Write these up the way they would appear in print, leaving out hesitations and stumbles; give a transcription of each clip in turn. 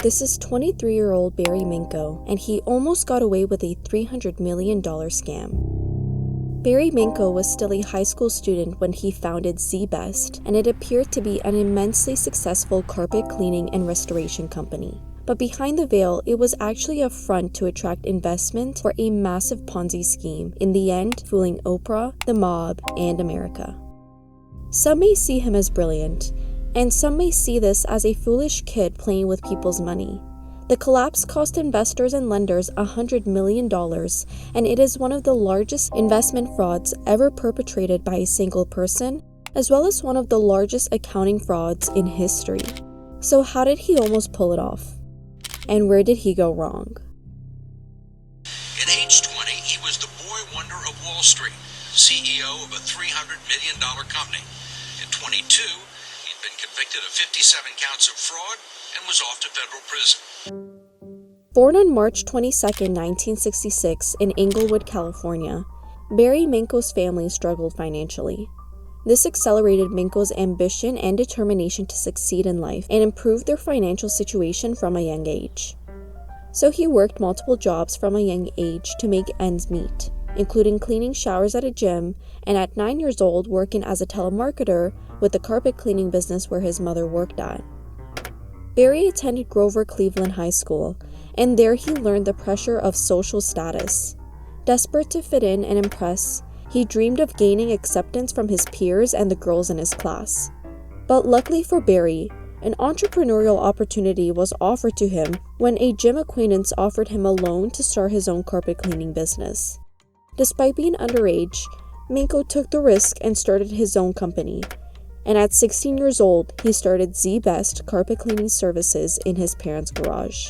This is 23-year-old Barry Minkow, and he almost got away with a $300 million scam. Barry Minkow was still a high school student when he founded ZBest, and it appeared to be an immensely successful carpet cleaning and restoration company. But behind the veil, it was actually a front to attract investment for a massive Ponzi scheme, in the end fooling Oprah, the mob, and America. Some may see him as brilliant, and some may see this as a foolish kid playing with people's money. The collapse cost investors and lenders $100 million, and it is one of the largest investment frauds ever perpetrated by a single person, as well as one of the largest accounting frauds in history. So how did he almost pull it off? And where did he go wrong? At age 20, he was the boy wonder of Wall Street, CEO of a $300 million company. At 22, he'd been convicted of 57 counts of fraud and was off to federal prison. Born on March 22, 1966, in Inglewood, California, Barry Minkow's family struggled financially. This accelerated Minkow's ambition and determination to succeed in life and improve their financial situation from a young age. So he worked multiple jobs from a young age to make ends meet, including cleaning showers at a gym and at 9 years old working as a telemarketer with the carpet cleaning business where his mother worked at. Barry attended Grover Cleveland High School, and there he learned the pressure of social status. Desperate to fit in and impress, he dreamed of gaining acceptance from his peers and the girls in his class. But luckily for Barry, an entrepreneurial opportunity was offered to him when a gym acquaintance offered him a loan to start his own carpet cleaning business. Despite being underage, Minkow took the risk and started his own company. And at 16 years old, he started ZBest carpet cleaning services in his parents' garage.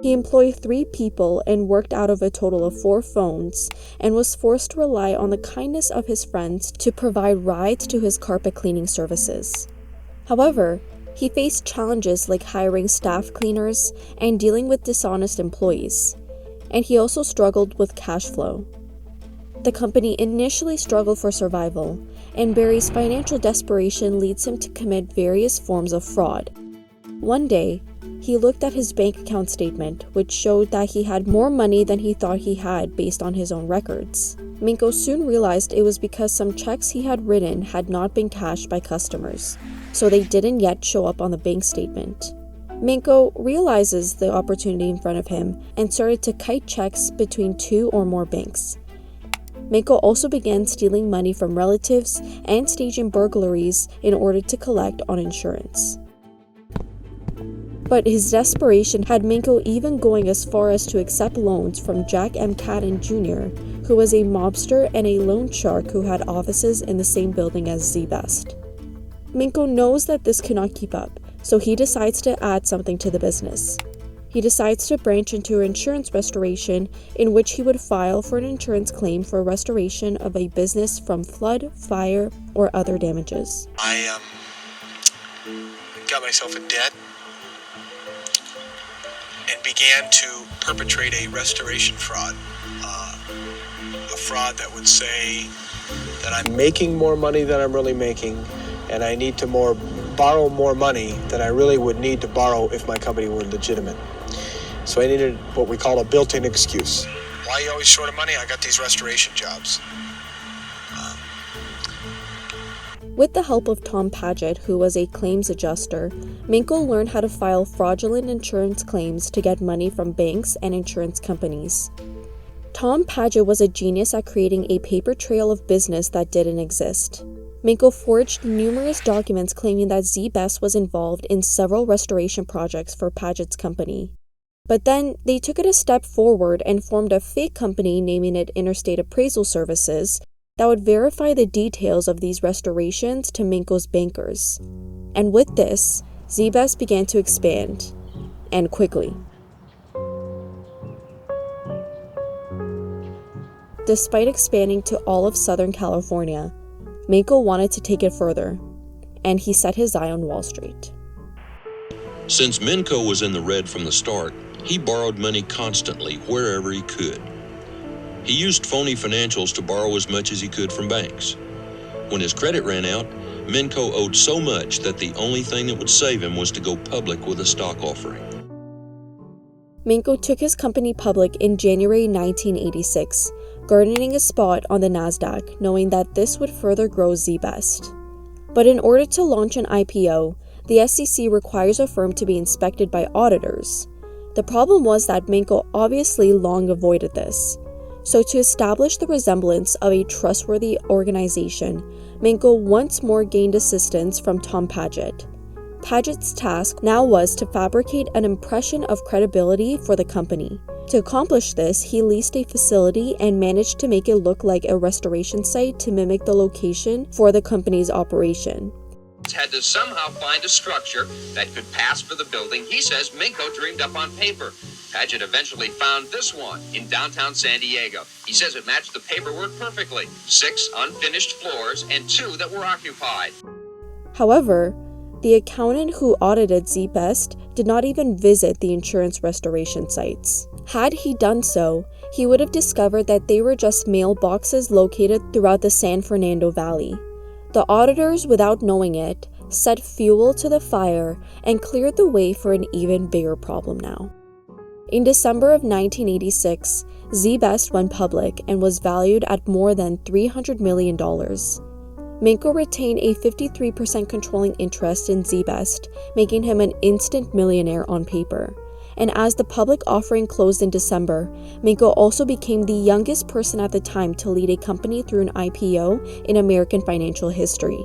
He employed 3 people and worked out of a total of 4 phones and was forced to rely on the kindness of his friends to provide rides to his carpet cleaning services. However, he faced challenges like hiring staff cleaners and dealing with dishonest employees, and he also struggled with cash flow. The company initially struggled for survival, and Barry's financial desperation leads him to commit various forms of fraud. One day, he looked at his bank account statement, which showed that he had more money than he thought he had based on his own records. Minkow soon realized it was because some checks he had written had not been cashed by customers, so they didn't yet show up on the bank statement. Minkow realizes the opportunity in front of him and started to kite checks between 2 or more banks. Minkow also began stealing money from relatives and staging burglaries in order to collect on insurance. But his desperation had Minkow even going as far as to accept loans from Jack M. Cadden Jr., who was a mobster and a loan shark who had offices in the same building as ZBest. Minkow knows that this cannot keep up, so he decides to add something to the business. He decides to branch into insurance restoration, in which he would file for an insurance claim for restoration of a business from flood, fire, or other damages. I got myself in debt and began to perpetrate a restoration fraud. A fraud that would say that I'm making more money than I'm really making, and I need to borrow more money than I really would need to borrow if my company were legitimate. So I needed what we call a built-in excuse. Why are you always short of money? I got these restoration jobs. With the help of Tom Paget, who was a claims adjuster, Minkow learned how to file fraudulent insurance claims to get money from banks and insurance companies. Tom Paget was a genius at creating a paper trail of business that didn't exist. Minkow forged numerous documents claiming that ZBest was involved in several restoration projects for Paget's company. But then they took it a step forward and formed a fake company naming it Interstate Appraisal Services that would verify the details of these restorations to Minkow's bankers. And with this, ZBest began to expand, and quickly. Despite expanding to all of Southern California, Minkow wanted to take it further, and he set his eye on Wall Street. Since Minkow was in the red from the start, he borrowed money constantly wherever he could. He used phony financials to borrow as much as he could from banks. When his credit ran out, Minkow owed so much that the only thing that would save him was to go public with a stock offering. Minkow took his company public in January 1986, garnering a spot on the NASDAQ, knowing that this would further grow ZBest. But in order to launch an IPO, the SEC requires a firm to be inspected by auditors. The problem was that Minkow obviously long avoided this. So to establish the resemblance of a trustworthy organization, Minkow once more gained assistance from Tom Paget. Paget's task now was to fabricate an impression of credibility for the company. To accomplish this, he leased a facility and managed to make it look like a restoration site to mimic the location for the company's operation. Had to somehow find a structure that could pass for the building he says Minkow dreamed up on paper. Paget eventually found this one in downtown San Diego. He says it matched the paperwork perfectly. 6 unfinished floors and 2 that were occupied. However, the accountant who audited ZBest did not even visit the insurance restoration sites. Had he done so, he would have discovered that they were just mailboxes located throughout the San Fernando Valley. The auditors, without knowing it, set fuel to the fire and cleared the way for an even bigger problem now. In December of 1986, ZBest went public and was valued at more than $300 million. Minkow retained a 53% controlling interest in ZBest, making him an instant millionaire on paper. And as the public offering closed in December, Minkow also became the youngest person at the time to lead a company through an IPO in American financial history.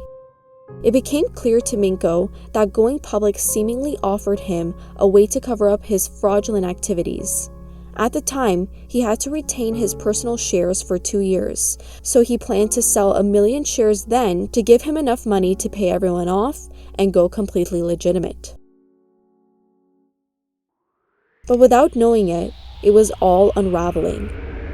It became clear to Minkow that going public seemingly offered him a way to cover up his fraudulent activities. At the time, he had to retain his personal shares for 2 years, so he planned to sell 1 million shares then to give him enough money to pay everyone off and go completely legitimate. But without knowing it, it was all unraveling.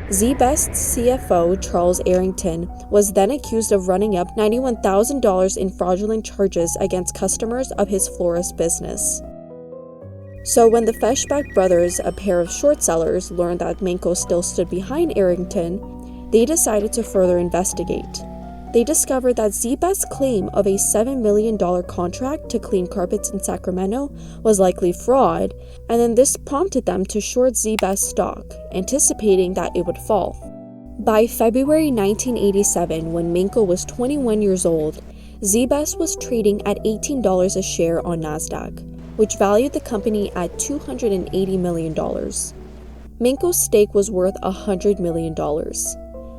ZBest's CFO, Charles Arrington, was then accused of running up $91,000 in fraudulent charges against customers of his florist business. So when the Feshbach brothers, a pair of short sellers, learned that Minkow still stood behind Arrington, they decided to further investigate. They discovered that ZBest's claim of a $7 million contract to clean carpets in Sacramento was likely fraud, and then this prompted them to short ZBest stock, anticipating that it would fall. By February 1987, when Minkow was 21 years old, ZBest was trading at $18 a share on NASDAQ, which valued the company at $280 million. Minkow's stake was worth $100 million.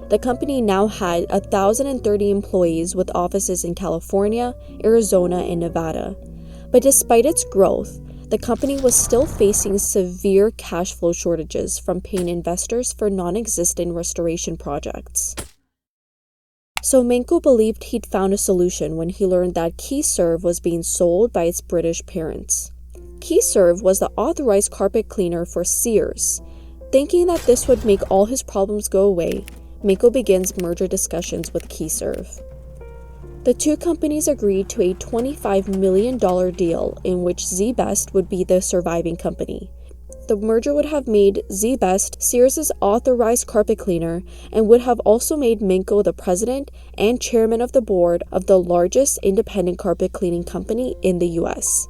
The company now had 1,030 employees with offices in California, Arizona, and Nevada. But despite its growth, the company was still facing severe cash flow shortages from paying investors for non-existent restoration projects. So Minkow believed he'd found a solution when he learned that KeyServe was being sold by its British parents. KeyServe was the authorized carpet cleaner for Sears. Thinking that this would make all his problems go away, Minkow begins merger discussions with KeyServe. The two companies agreed to a $25 million deal in which ZBest would be the surviving company. The merger would have made ZBest Sears' authorized carpet cleaner and would have also made Minkow the president and chairman of the board of the largest independent carpet cleaning company in the US.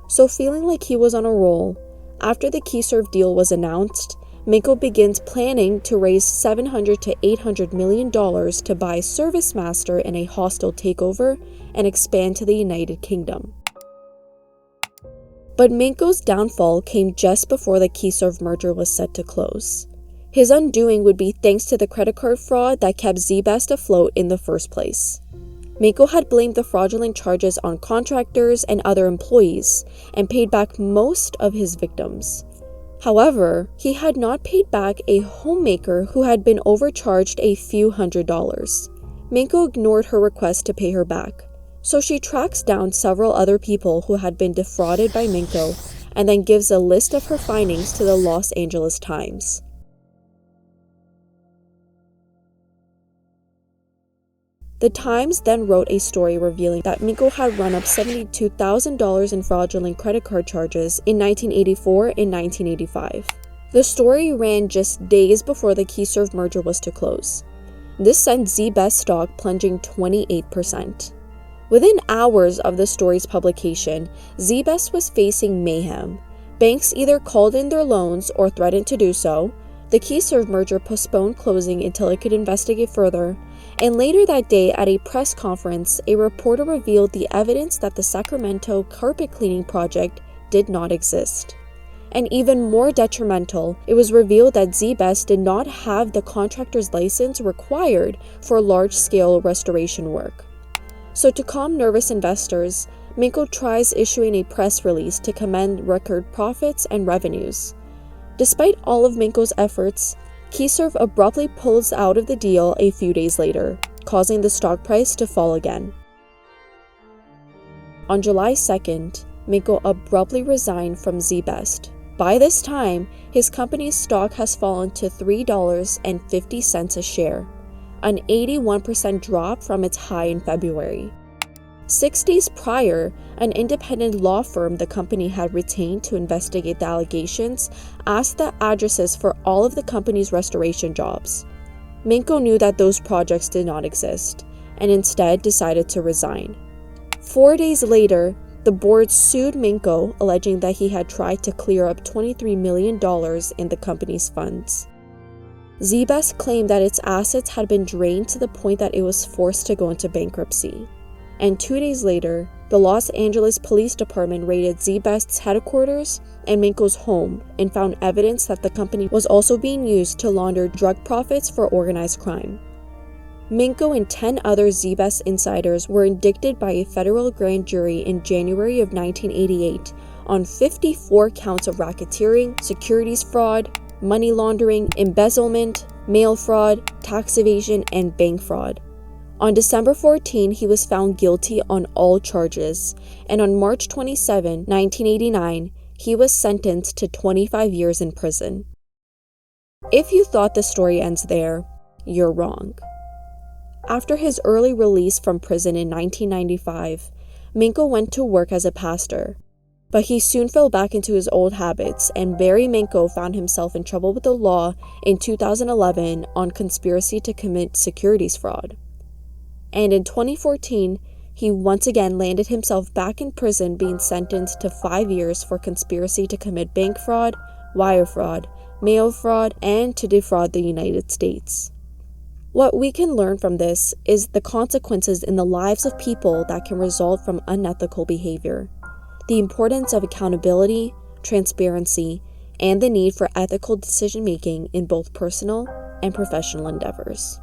So feeling like he was on a roll, after the KeyServe deal was announced, Minkow begins planning to raise $700 to $800 million to buy ServiceMaster in a hostile takeover and expand to the United Kingdom. But Minkow's downfall came just before the KeyServe merger was set to close. His undoing would be thanks to the credit card fraud that kept ZBest afloat in the first place. Minkow had blamed the fraudulent charges on contractors and other employees and paid back most of his victims. However, he had not paid back a homemaker who had been overcharged a few $100s. Minkow ignored her request to pay her back, so she tracks down several other people who had been defrauded by Minkow and then gives a list of her findings to the Los Angeles Times. The Times then wrote a story revealing that Minkow had run up $72,000 in fraudulent credit card charges in 1984 and 1985. The story ran just days before the KeyServe merger was to close. This sent ZBest stock plunging 28%. Within hours of the story's publication, ZZZZ was facing mayhem. Banks either called in their loans or threatened to do so. The KeyServe merger postponed closing until it could investigate further. And later that day, at a press conference, a reporter revealed the evidence that the Sacramento carpet cleaning project did not exist. And even more detrimental, it was revealed that ZZZZ did not have the contractor's license required for large-scale restoration work. So to calm nervous investors, Minkow tries issuing a press release to commend record profits and revenues. Despite all of Minkow's efforts, KeyServe abruptly pulls out of the deal a few days later, causing the stock price to fall again. On July 2nd, Minkow abruptly resigned from ZZZZ. By this time, his company's stock has fallen to $3.50 a share, an 81% drop from its high in February. 6 days prior, an independent law firm the company had retained to investigate the allegations asked the addresses for all of the company's restoration jobs. Minkow knew that those projects did not exist, and instead decided to resign. 4 days later, the board sued Minkow, alleging that he had tried to clear up $23 million in the company's funds. ZZZZ claimed that its assets had been drained to the point that it was forced to go into bankruptcy. And 2 days later, the Los Angeles Police Department raided ZZZ's headquarters and Minkow's home and found evidence that the company was also being used to launder drug profits for organized crime. Minkow and 10 other ZZZZ insiders were indicted by a federal grand jury in January of 1988 on 54 counts of racketeering, securities fraud, money laundering, embezzlement, mail fraud, tax evasion, and bank fraud. On December 14, he was found guilty on all charges, and on March 27, 1989, he was sentenced to 25 years in prison. If you thought the story ends there, you're wrong. After his early release from prison in 1995, Minkow went to work as a pastor, but he soon fell back into his old habits, and Barry Minkow found himself in trouble with the law in 2011 on conspiracy to commit securities fraud. And in 2014, he once again landed himself back in prison, being sentenced to 5 years for conspiracy to commit bank fraud, wire fraud, mail fraud, and to defraud the United States. What we can learn from this is the consequences in the lives of people that can result from unethical behavior, the importance of accountability, transparency, and the need for ethical decision-making in both personal and professional endeavors.